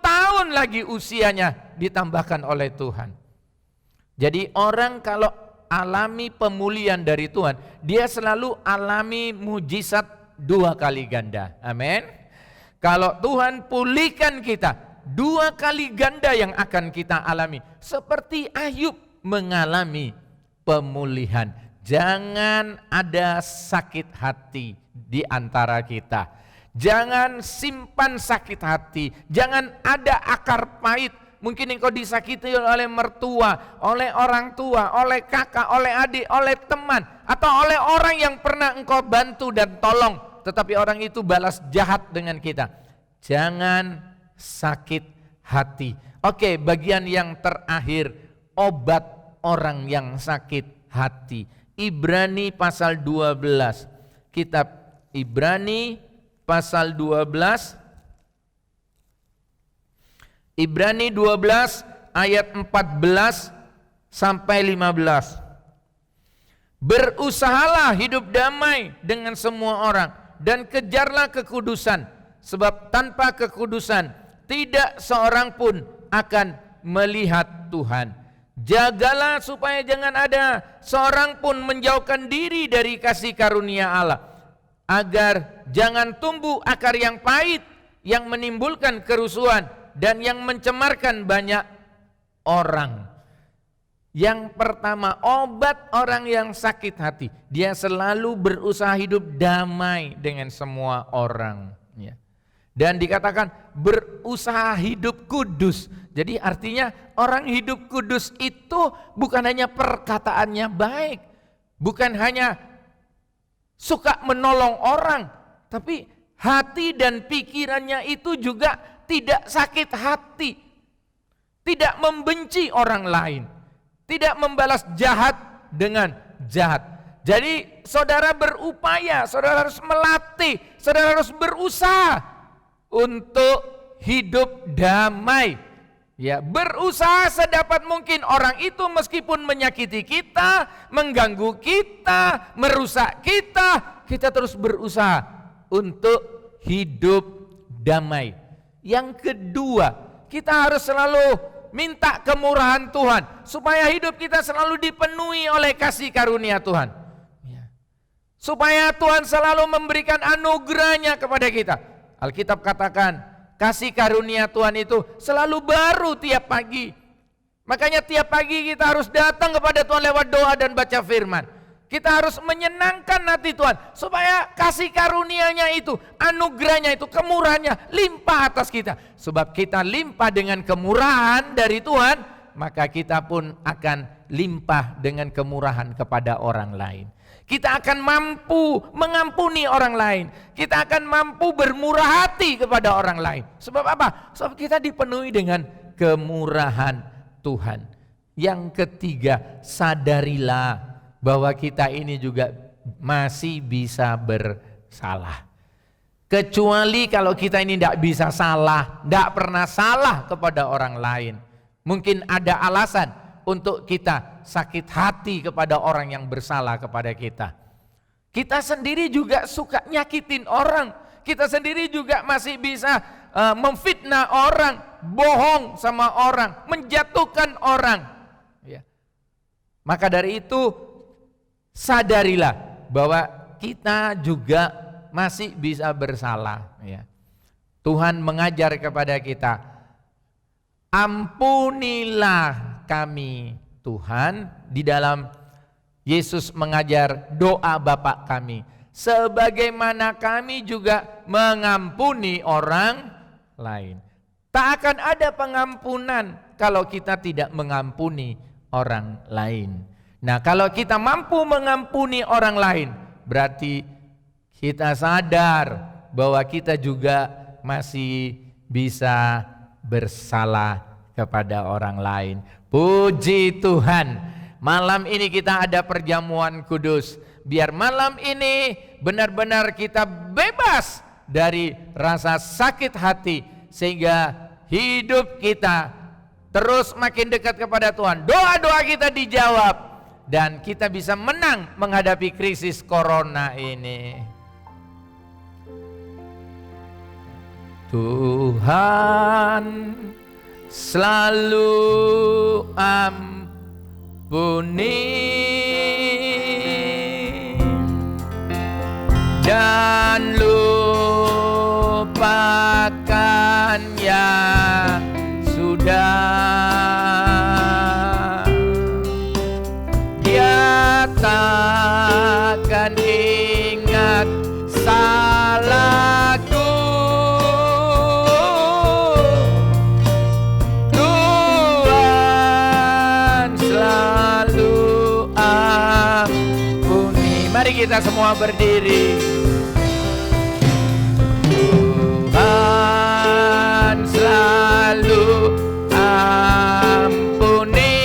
tahun lagi usianya ditambahkan oleh Tuhan. Jadi orang kalau alami pemulihan dari Tuhan, dia selalu alami mujizat 2 kali ganda. Amin. Kalau Tuhan pulihkan kita, 2 kali ganda yang akan kita alami. Seperti Ayub mengalami pemulihan. Jangan ada sakit hati di antara kita. Jangan simpan sakit hati. Jangan ada akar pahit. Mungkin engkau disakiti oleh mertua, oleh orang tua, oleh kakak, oleh adik, oleh teman, atau oleh orang yang pernah engkau bantu dan tolong, tetapi orang itu balas jahat dengan kita. Jangan sakit hati. Oke, bagian yang terakhir, obat orang yang sakit hati. Ibrani pasal 12. Kitab Ibrani pasal 12. Ibrani 12 ayat 14 sampai 15. Berusahalah hidup damai dengan semua orang dan kejarlah kekudusan, sebab tanpa kekudusan tidak seorang pun akan melihat Tuhan. Jagalah supaya jangan ada seorang pun menjauhkan diri dari kasih karunia Allah, agar jangan tumbuh akar yang pahit yang menimbulkan kerusuhan dan yang mencemarkan banyak orang. Yang pertama, obat orang yang sakit hati, dia selalu berusaha hidup damai dengan semua orang, ya. Dan dikatakan berusaha hidup kudus. Jadi artinya orang hidup kudus itu bukan hanya perkataannya baik, bukan hanya suka menolong orang, tapi hati dan pikirannya itu juga tidak sakit hati, tidak membenci orang lain, tidak membalas jahat dengan jahat. Jadi saudara berupaya, saudara harus melatih, saudara harus berusaha untuk hidup damai, ya, berusaha sedapat mungkin orang itu meskipun menyakiti kita, mengganggu kita, merusak kita, kita terus berusaha untuk hidup damai. Yang kedua, kita harus selalu minta kemurahan Tuhan supaya hidup kita selalu dipenuhi oleh kasih karunia Tuhan, ya. Supaya Tuhan selalu memberikan anugerahnya kepada kita. Alkitab katakan kasih karunia Tuhan itu selalu baru tiap pagi. Makanya tiap pagi kita harus datang kepada Tuhan lewat doa dan baca firman. Kita harus menyenangkan hati Tuhan supaya kasih karunia-Nya itu, anugerahnya itu, kemurahannya limpah atas kita. Sebab kita limpah dengan kemurahan dari Tuhan, maka kita pun akan limpah dengan kemurahan kepada orang lain. Kita akan mampu mengampuni orang lain. Kita akan mampu bermurah hati kepada orang lain. Sebab apa? Sebab kita dipenuhi dengan kemurahan Tuhan. Yang ketiga, sadarilah bahwa kita ini juga masih bisa bersalah. Kecuali kalau kita ini tidak bisa salah, tidak pernah salah kepada orang lain. Mungkin ada alasan untuk kita sakit hati kepada orang yang bersalah kepada kita. Kita sendiri juga suka nyakitin orang. Kita sendiri juga masih bisa memfitnah orang, bohong sama orang, menjatuhkan orang, ya. Maka dari itu sadarilah bahwa kita juga masih bisa bersalah, ya. Tuhan mengajar kepada kita, ampunilah kami Tuhan, di dalam Yesus mengajar doa Bapa kami, sebagaimana kami juga mengampuni orang lain. Tak akan ada pengampunan kalau kita tidak mengampuni orang lain. Nah, kalau kita mampu mengampuni orang lain, berarti kita sadar bahwa kita juga masih bisa bersalah kepada orang lain. Puji Tuhan, malam ini kita ada perjamuan kudus. Biar malam ini benar-benar kita bebas dari rasa sakit hati, sehingga hidup kita terus makin dekat kepada Tuhan. Doa-doa kita dijawab dan kita bisa menang menghadapi krisis corona ini. Tuhan selalu ampuni dan lupakan yang sudah. Dia takkan ingat salahku. Mari kita semua berdiri. Tuhan selalu ampuni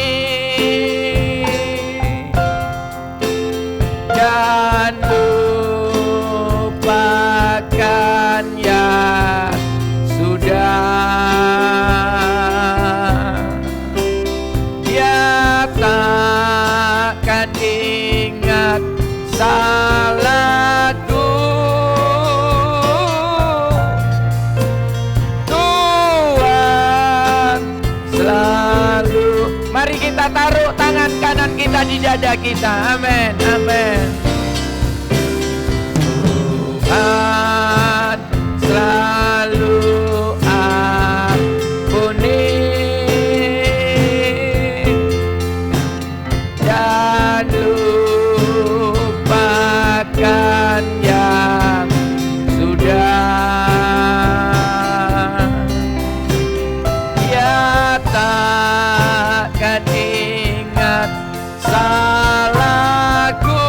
dan lupakan yang sudah. Dia takkan ingat salahku. Tuhan selalu. Mari kita taruh tangan kita di dada kita. Amin, amin. Tuhan selalu ampuni dan lupakan yang sudah. Dia takkan ingat salahku.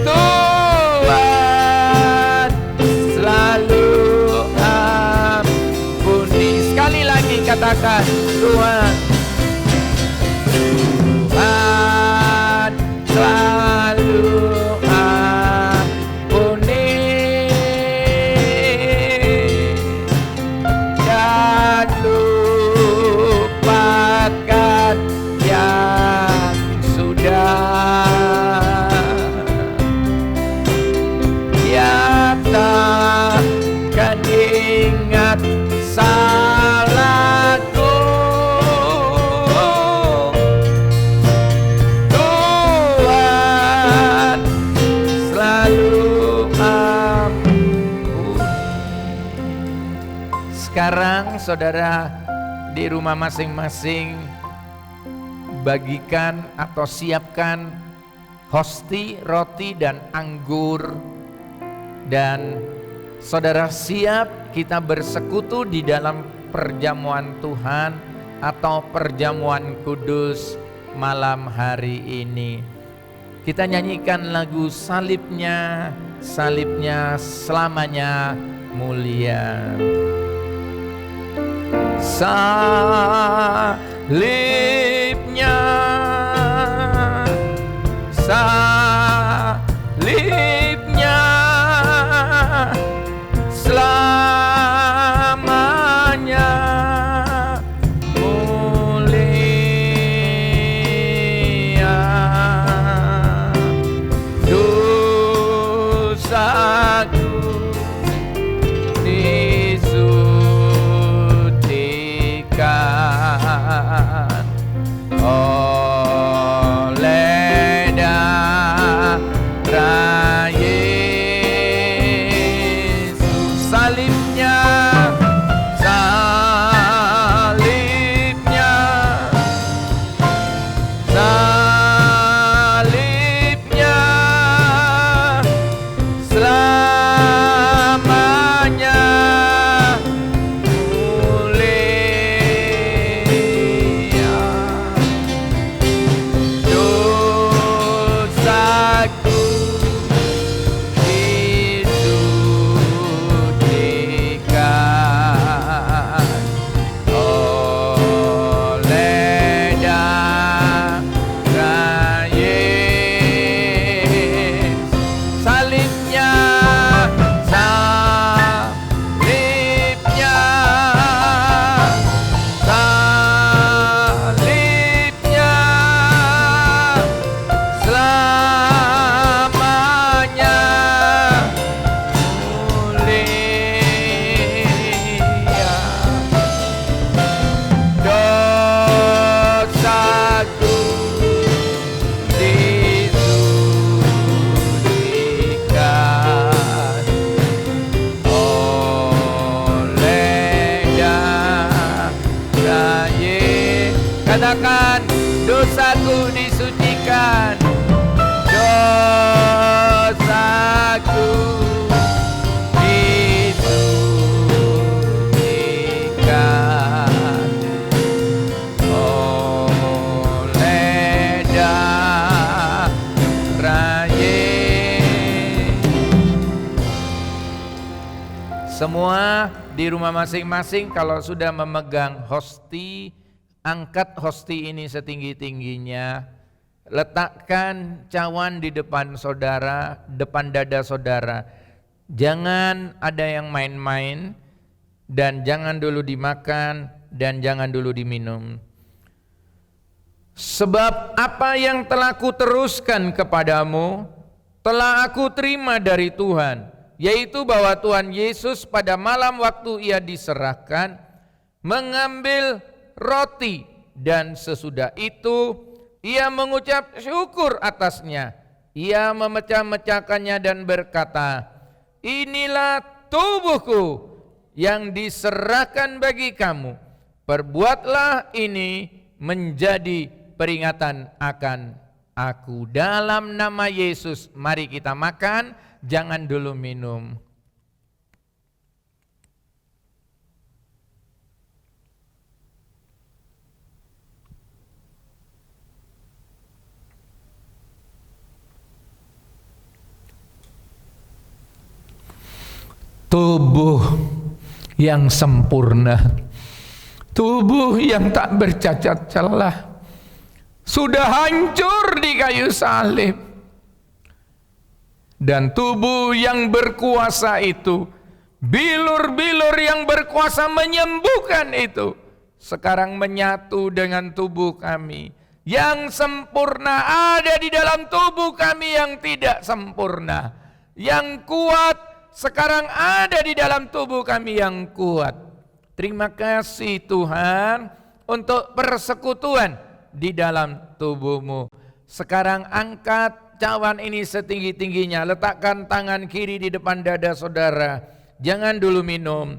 Tuhan selalu ampuni. Sekali lagi katakan, Tuhan. Tuhan selalu ampuni dan lupakan yang sudah. Dia takkan ingat salahku. Tuhan selalu ampuni. Sekarang saudara di rumah masing-masing bagikan atau siapkan hosti, roti dan anggur, dan saudara siap kita bersekutu di dalam perjamuan Tuhan atau perjamuan kudus malam hari ini. Kita nyanyikan lagu salibnya, salibnya selamanya mulia. Salibnya, salibnya selamanya mulia. Dosaku disutikan oleh darah Yesus. Salibnya, salibnya, salibnya selamanya mulia. Dosaku disutikan oleh darah Yesus. Salibnya, salibnya, salibnya selamanya mulia. Dosaku disutikan oleh darah Yesus. Katakan, dosaku disucikan, dosaku disutikan oleh darah Yesus. Semua di rumah masing-masing kalau sudah memegang hosti, angkat hosti ini setinggi-tingginya, letakkan cawan di depan saudara, depan dada saudara. Jangan ada yang main-main, dan jangan dulu dimakan, dan jangan dulu diminum. Sebab apa yang telah kuteruskan kepadamu, telah aku terima dari Tuhan, yaitu bahwa Tuhan Yesus pada malam waktu ia diserahkan, mengambil roti dan sesudah itu ia mengucap syukur atasnya. Ia memecah-mecahkannya dan berkata, inilah tubuhku yang diserahkan bagi kamu. Perbuatlah ini menjadi peringatan akan aku. Dalam nama Yesus, mari kita makan, jangan dulu minum. Tubuh yang sempurna, tubuh yang tak bercacat celah, sudah hancur di kayu salib. Dan tubuh yang berkuasa itu, bilur-bilur yang berkuasa menyembuhkan itu, sekarang menyatu dengan tubuh kami yang sempurna, ada di dalam tubuh kami yang tidak sempurna. Yang kuat sekarang ada di dalam tubuh kami yang kuat. Terima kasih Tuhan untuk persekutuan di dalam tubuhmu. Sekarang angkat cawan ini setinggi-tingginya. Letakkan tangan kiri di depan dada saudara. Jangan dulu minum.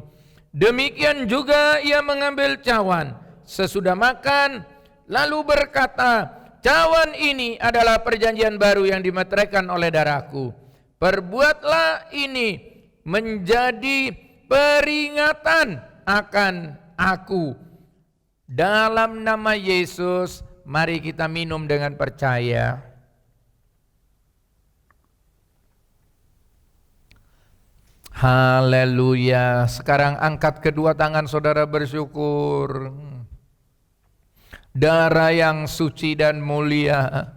Demikian juga ia mengambil cawan sesudah makan, lalu berkata, cawan ini adalah perjanjian baru yang dimeteraikan oleh darahku. Perbuatlah ini menjadi peringatan akan aku. Dalam nama Yesus, mari kita minum dengan percaya. Haleluya. Sekarang angkat kedua tangan saudara bersyukur. Darah yang suci dan mulia,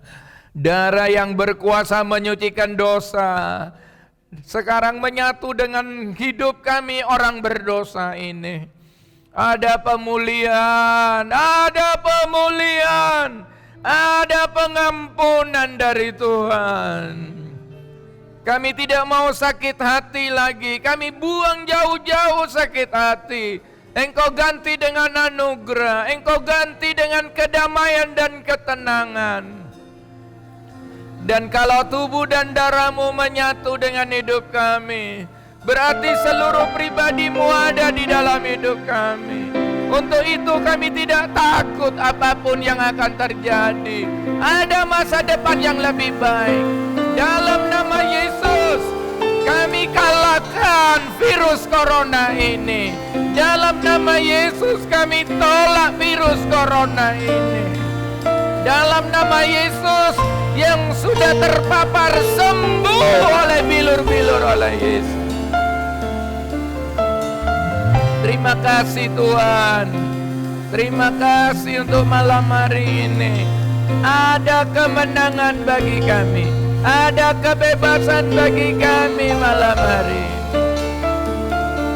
darah yang berkuasa menyucikan dosa, sekarang menyatu dengan hidup kami orang berdosa ini. Ada pemulihan, ada pemulihan, ada pengampunan dari Tuhan. Kami tidak mau sakit hati lagi, kami buang jauh-jauh sakit hati. Engkau ganti dengan anugerah, Engkau ganti dengan kedamaian dan ketenangan. Dan kalau tubuh dan darahmu menyatu dengan hidup kami, berarti seluruh pribadimu ada di dalam hidup kami. Untuk itu kami tidak takut apapun yang akan terjadi. Ada masa depan yang lebih baik. Dalam nama Yesus, kami kalahkan virus corona ini. Dalam nama Yesus kami tolak virus corona ini. Dalam nama Yesus yang sudah terpapar sembuh oleh bilur-bilur oleh Yesus. Terima kasih Tuhan. Terima kasih untuk malam hari ini. Ada kemenangan bagi kami. Ada kebebasan bagi kami malam hari ini.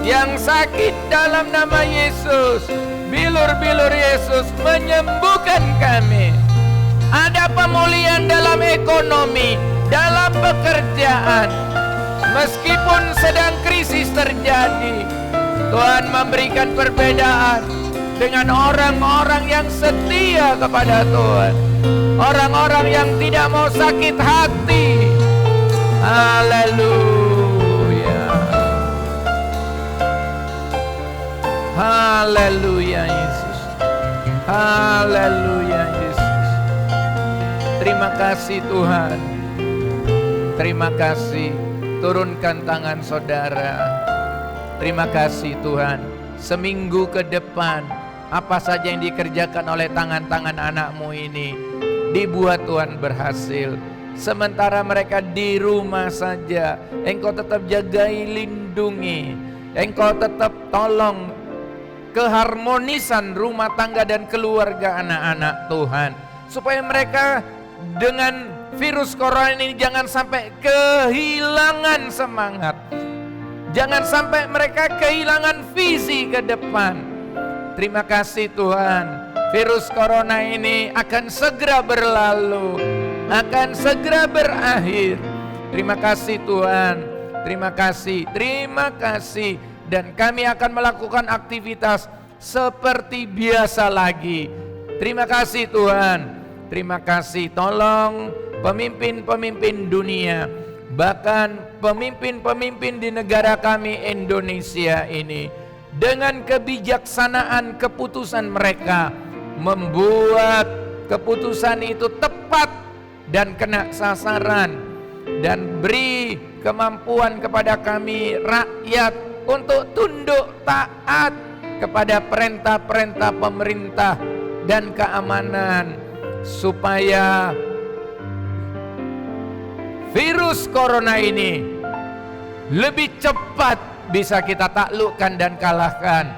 Yang sakit dalam nama Yesus, bilur-bilur Yesus menyembuhkan kami. Ada pemulihan dalam ekonomi, dalam pekerjaan. Meskipun sedang krisis terjadi, Tuhan memberikan perbedaan dengan orang-orang yang setia kepada Tuhan. Orang-orang yang tidak mau sakit hati. Haleluya. Haleluya Yesus. Haleluya Yesus. Terima kasih Tuhan. Terima kasih. Turunkan tangan saudara. Terima kasih Tuhan. Seminggu ke depan, apa saja yang dikerjakan oleh tangan-tangan anakmu ini, dibuat Tuhan berhasil. Sementara mereka di rumah saja, Engkau tetap jagai, lindungi. Engkau tetap tolong keharmonisan rumah tangga dan keluarga anak-anak Tuhan. Supaya mereka dengan virus corona ini jangan sampai kehilangan semangat. Jangan sampai mereka kehilangan visi ke depan. Terima kasih Tuhan. Virus corona ini akan segera berlalu, akan segera berakhir. Terima kasih Tuhan. Terima kasih. Terima kasih. Dan kami akan melakukan aktivitas seperti biasa lagi. Terima kasih Tuhan. Terima kasih, tolong pemimpin-pemimpin dunia, bahkan pemimpin-pemimpin di negara kami Indonesia ini, dengan kebijaksanaan keputusan mereka membuat keputusan itu tepat dan kena sasaran, dan beri kemampuan kepada kami rakyat untuk tunduk taat kepada perintah-perintah pemerintah dan keamanan, supaya virus corona ini lebih cepat bisa kita taklukkan dan kalahkan.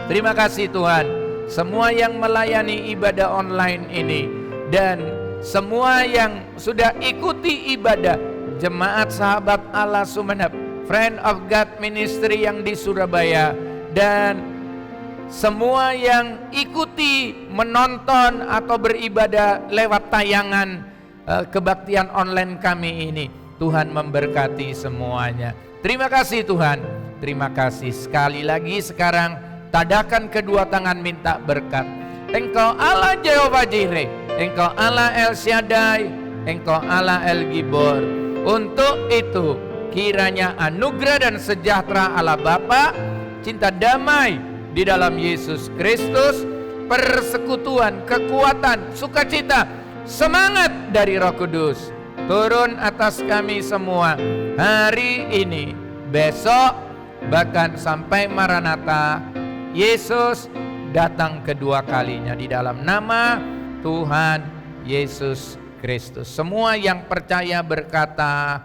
Terima kasih Tuhan, semua yang melayani ibadah online ini dan semua yang sudah ikuti ibadah Jemaat Sahabat Allah Sumeneb, Friend of God Ministry yang di Surabaya, dan semua yang ikuti menonton atau beribadah lewat tayangan kebaktian online kami ini. Tuhan memberkati semuanya. Terima kasih Tuhan. Terima kasih sekali lagi. Sekarang tadakan kedua tangan minta berkat. Engkau Allah Jehovah Jireh, Engkau Allah El Shaddai, Engkau Allah El Gibor. Untuk itu kiranya anugerah dan sejahtera Allah Bapa, cinta damai di dalam Yesus Kristus, persekutuan, kekuatan, sukacita, semangat dari Roh Kudus turun atas kami semua hari ini, besok, bahkan sampai Maranatha Yesus datang kedua kalinya, di dalam nama Tuhan Yesus Kristus. Semua yang percaya berkata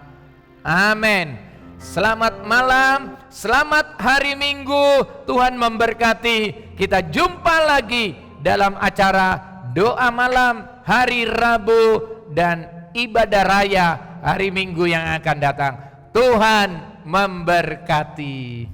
amin. Selamat malam, selamat hari Minggu, Tuhan memberkati. Kita jumpa lagi dalam acara doa malam hari Rabu dan ibadah raya hari Minggu yang akan datang. Tuhan memberkati.